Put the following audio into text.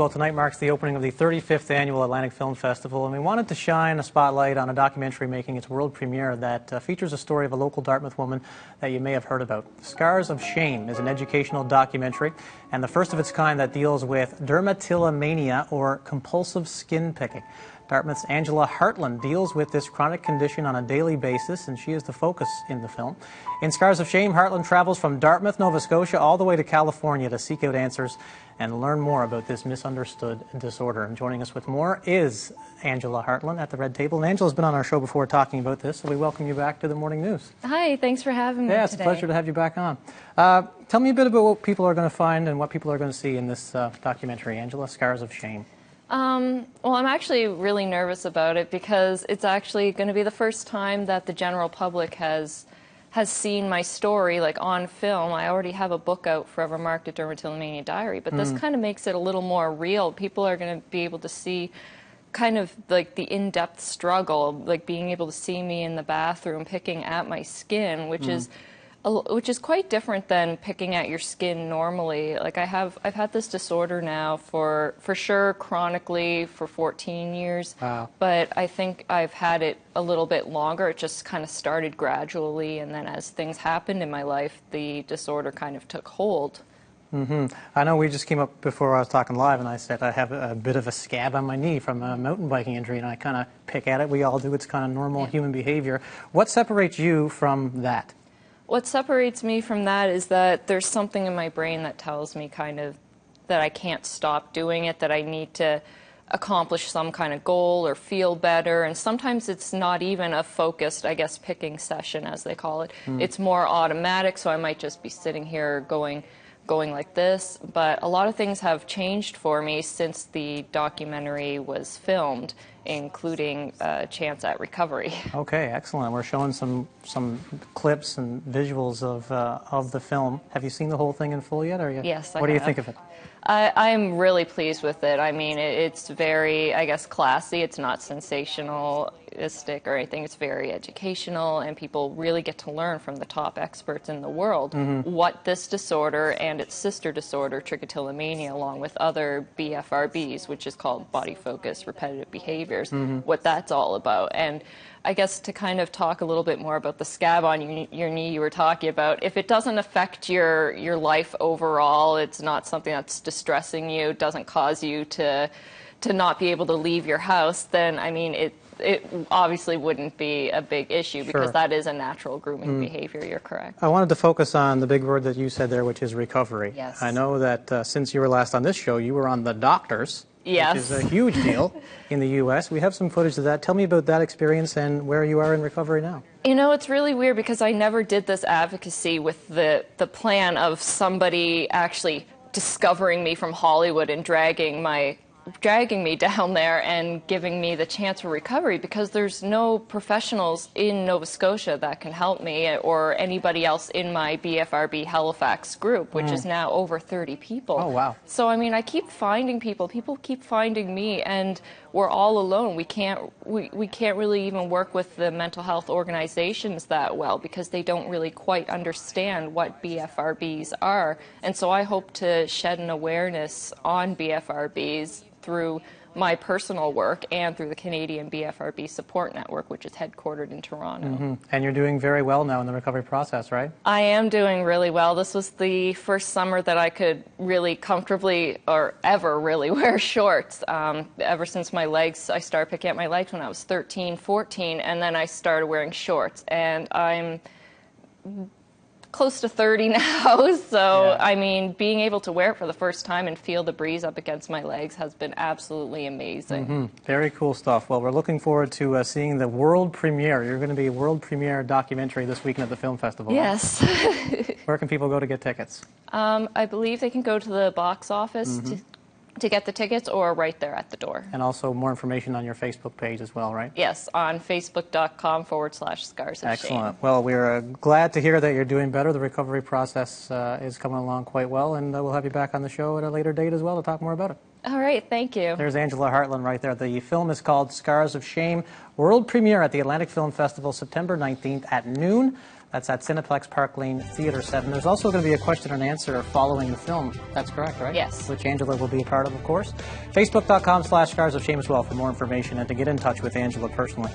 Well, tonight marks the opening of the 35th Annual Atlantic Film Festival, and we wanted to shine a spotlight on a documentary making its world premiere that features a story of a local Dartmouth woman that you may have heard about. Scars of Shame is an educational documentary, and the first of its kind that deals with dermatillomania, or compulsive skin picking. Dartmouth's Angela Hartlin deals with this chronic condition on a daily basis, and she is the focus in the film. In Scars of Shame, Hartlin travels from Dartmouth, Nova Scotia, all the way to California to seek out answers and learn more about this misunderstood disorder. And joining us with more is Angela Hartlin at the Red Table. And Angela's been on our show before talking about this, so we welcome you back to the Morning News. Hi, thanks for having me today. It's a pleasure to have you back on. Tell me a bit about what people are going to find and what people are going to see in this documentary, Angela, Scars of Shame. Well, I'm actually really nervous about it because it's actually going to be the first time that the general public has seen my story, like, on film. I already have a book out, forever marked, A Dermatillomania Diary, but this kind of makes it a little more real. People are going to be able to see kind of like the in-depth struggle, like being able to see me in the bathroom picking at my skin, which is quite different than picking at your skin normally. Like, I've had this disorder now for sure chronically for 14 years. Wow. But I think I've had it a little bit longer. It just kind of started gradually, and then as things happened in my life, the disorder kind of took hold. I know we just came up before I was talking live, and I said I have a bit of a scab on my knee from a mountain biking injury, and I kind of pick at it. We all do. It's kind of normal human behavior. What separates you from that? What separates me from that is that there's something in my brain that tells me kind of that I can't stop doing it, that I need to accomplish some kind of goal or feel better. And sometimes it's not even a focused, I guess, picking session, as they call it. It's more automatic, so I might just be sitting here going like this. But a lot of things have changed for me since the documentary was filmed, including a chance at recovery. Okay, excellent. We're showing some clips and visuals of the film. Have you seen the whole thing in full yet? Or Yes, I What do you have. think of it? I'm really pleased with it. I mean, it's very, I guess, classy. It's not sensationalistic or anything. It's very educational, and people really get to learn from the top experts in the world what this disorder and its sister disorder, trichotillomania, along with other BFRBs, which is called body-focused repetitive behaviors, what that's all about. And I guess to kind of talk a little bit more about the scab on your knee you were talking about, if it doesn't affect your life overall, it's not something that's distressing you, it doesn't cause you to not be able to leave your house, then, I mean, it obviously wouldn't be a big issue because that is a natural grooming behavior. You're correct. I wanted to focus on the big word that you said there, which is recovery. Yes. I know that since you were last on this show, you were on The Doctors. Yes. Which is a huge deal in the U.S. We have some footage of that. Tell me about that experience and where you are in recovery now. You know, it's really weird because I never did this advocacy with the plan of somebody actually discovering me from Hollywood and dragging me down there and giving me the chance for recovery, because there's no professionals in Nova Scotia that can help me, or anybody else in my BFRB Halifax group, which is now over 30 people. Oh, wow. So, I mean, I keep finding people keep finding me, and we're all alone. We can't really even work with the mental health organizations that well because they don't really quite understand what BFRBs are. And so I hope to shed an awareness on BFRBs through my personal work and through the Canadian BFRB Support Network, which is headquartered in Toronto. And you're doing very well now in the recovery process, right? I am doing really well. This was the first summer that I could really comfortably, or ever really, wear shorts. Ever since I started picking at my legs when I was 13, 14, and then I started wearing shorts. And I'm close to 30 now, so I mean, being able to wear it for the first time and feel the breeze up against my legs has been absolutely amazing. Very cool stuff. Well, we're looking forward to seeing the world premiere. You're going to be a world premiere documentary this weekend at the film festival. Yes. Where can people go to get tickets? I believe they can go to the box office to get the tickets, or right there at the door. And also more information on your Facebook page as well, right? Yes, on facebook.com/Scars of Shame. Excellent. Well, we're glad to hear that you're doing better. The recovery process is coming along quite well, and we'll have you back on the show at a later date as well to talk more about it. All right, thank you. There's Angela Hartlin right there. The film is called Scars of Shame. World premiere at the Atlantic Film Festival, September 19th at noon. That's at Cineplex Park Lane, Theatre 7. There's also going to be a question and answer following the film. That's correct, right? Yes. Which Angela will be a part of course. Facebook.com/Scars of Shame as well for more information and to get in touch with Angela personally.